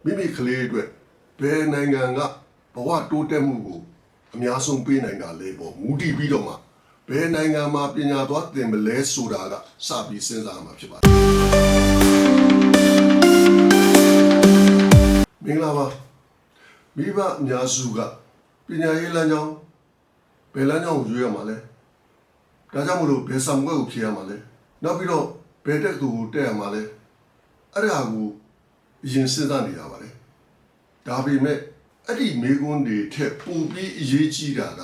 မိမိကလေးအတွက်ဘယ်နိုင်ငံကဘဝတိုးတက်မှုကိုအများဆုံးပေးနိုင်တာလဲပေါ့မူတည်ပြီးတော့မှဘယ်နိုင်ငံမှာပညာသွားသင်မလဲဆိုတာကစပြီးစဉ်းစားမှာဖြစ်ပါတယ်မင်္ဂလာပါမိဘအများစုကပညာရေးလမ်းကြောင်းဘယ်လမ်းကြောင်းကိုရွေးရမှာလဲဒါကြောင့်မလို့ဘယ်ဆောင်ွက်ကိုဖြေရမှာလဲနောက်ပြီးတော့ဘယ်တက်သူကိုတက်ရမှာလဲအဲ့ဒါကိုအရင်စဉ်းစားနေရပါတယ်ဒါပေမဲ့အဲ့ဒီမိကွန်းတွေထက်ပိုပြီးအရေးကြီးတာက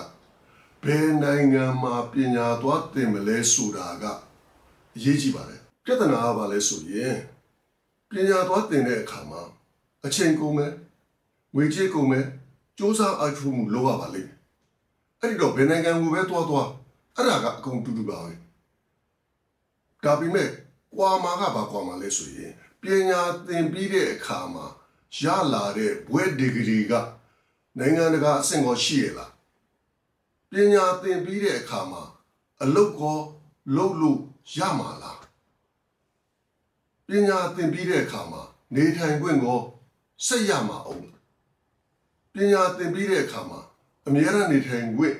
ဘယ်နိုင်ငံမှာပညာသွားသင်မလဲဆိုတာကအရေးကြီးပါတယ်ပြဿနာကဘာလဲဆိုရင်ပညာသွားသင်တဲ့အခါမှာအချိန်ကုန်မယ်ငွေကြေးကုန်မယ်စ조사အားထုတ်မှုလုပ်ရပါလိမ့်မယ်အဲ့ဒီတော့ဘယ်နိုင်ငံကိုပဲသွားအဲ့ဒါကအကုန်တူတူပါပဲဒါပေမဲ့ကွာမှာကဘာကွာမှာလဲဆိုရင်ပညာသင်ပြီးတဲ့အခါမှာရလာတဲ့ဘွဲ့ဒီဂရီကနိုင်ငံတကာအဆင့်ကိုရှိရလားပညာသင်ပြီးတဲ့အခါမှာအလုပ်ကိုလုပ်လို့ရမှာလားပညာသင်ပြီးတဲ့အခါမှာနေထိုင်ခွင့်ကိုဆက်ရမှာအောင်ပညာသင်ပြီးတဲ့အခါမှာအမြဲတမ်းနေထိုင်ခွင့်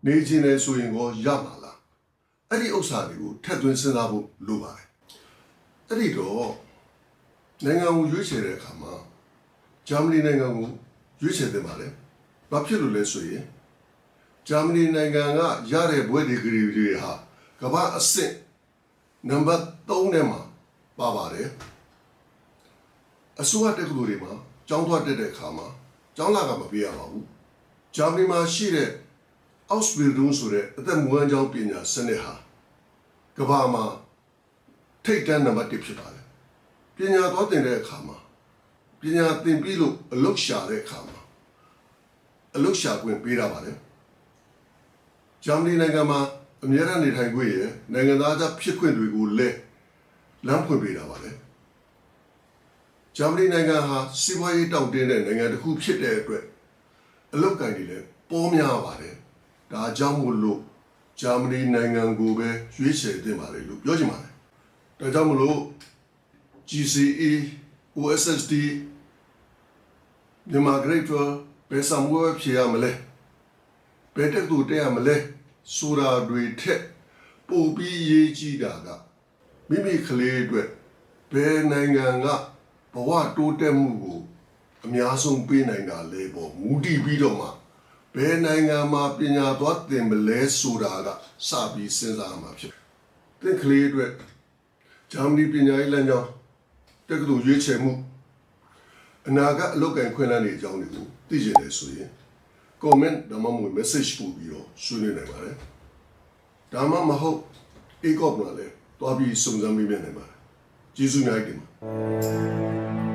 နေခြင်းလေဆိုရင်ကိုရမှာလားအဲ့ဒီဥစ္စာတွေကိုထည့်သွင်းစဉ်းစားဖို့လိုပါတယ်အဲ့ဒီတော့နိုင်ငံကိုရွေးချယ်တဲ့အခါမှာဂျာမနီနိုင်ငံကိုရွေးချယ်သင့်ပါတယ်ဘာဖြစ်လို့လဲဆိုရင်ဂျာမနီနိုင်ငံကရတဲ့ဘွဲ့ဒီဂရီတွေဟာကမ္ဘာအဆင့်နံပါတ်3ထဲမှာပါပါတယ်အစိုးရတက္ကသိုလ်တွေမှာကျောင်းသွားတက်တဲ့အခါမှာကျောင်းလာကမပေးရပါဘူးဂျာမနီမှာရှိတဲ့ Ausbildung ဆိုတဲ့အသက်မွေးကျောင်းပညာစနစ်ဟာကမ္ဘာမှာထိပ်တန်းနံပါတ်1ဖြစ်ပါတယ်ပညာသွားသင်တဲ့အခါမှာပညာသင်ပြီးလို့အလုပ်ရှာတဲ့အခါမှာအလုပ်ရှာခွင့်ပေးတာပါတယ်ဂျာမနီနိုင်ငံမှာအများအားနေထိုင်ခွင့်ရနိုင်ငံသားဖြစ်ခွင့်တွေကိုလည်းလမ်းဖွင့်ပေးတာပါလေဂျာမနီနိုင်ငံဟာစီးပွားရေးတောင့်တင်းတဲ့နိုင်ငံတစ်ခုဖြစ်တဲ့အတွက်အလုပ်ကိုင်တွေလည်းပေါ်များပါတယ်ဒါကြောင့်မို့လို့ဂျာမနီနိုင်ငံကိုပဲရွေးချယ်သင့်ပါတယ်လို့ပြောချင်ပါတယ်ဒါကြောင့်မို့လို့ GCE OSSD မြန်မာ Grade 12ဘယ်ဆောင်ရွက်ဖြေရမလဲဘယ်တက်သူတက်ရမလဲဆိုတာတွေထက်ပိုပြီးရေးကြည့်တာကမိမိကလေးအတွက်ဘယ်နိုင်ငံကဘဝတိုးတက်မှုကိုအများဆုံးပေးနိုင်တာလဲပေါ့မူတည်ပြီးတော့မှဘယ်နိုင်ငံမှာပညာသွားသင်မလဲဆိုတာကစပြီးစဉ်းစားမှာဖြစ်သင်ကလေးအတွက်ဂျာမနီပညာရေးလမ်းကြောင်းတက္ကသိုလ်ရွေးချယ်မှုအနာဂတ်အလုပ်ကိုင်ခွင့်လန်းတွေအကြောင်းတွေကိုသိချင်တယ်ဆိုရင် comment ဒါမှမဟုတ် message ပို့ပြီးတော့ဆွေးနွေးနိုင်ပါတယ်ဒါမှမဟုတ် ACOP မှာလည်းတွားပြီးစုံစမ်းမိနိုင်ပါတယ်ကျေးဇူးများတင်ပါ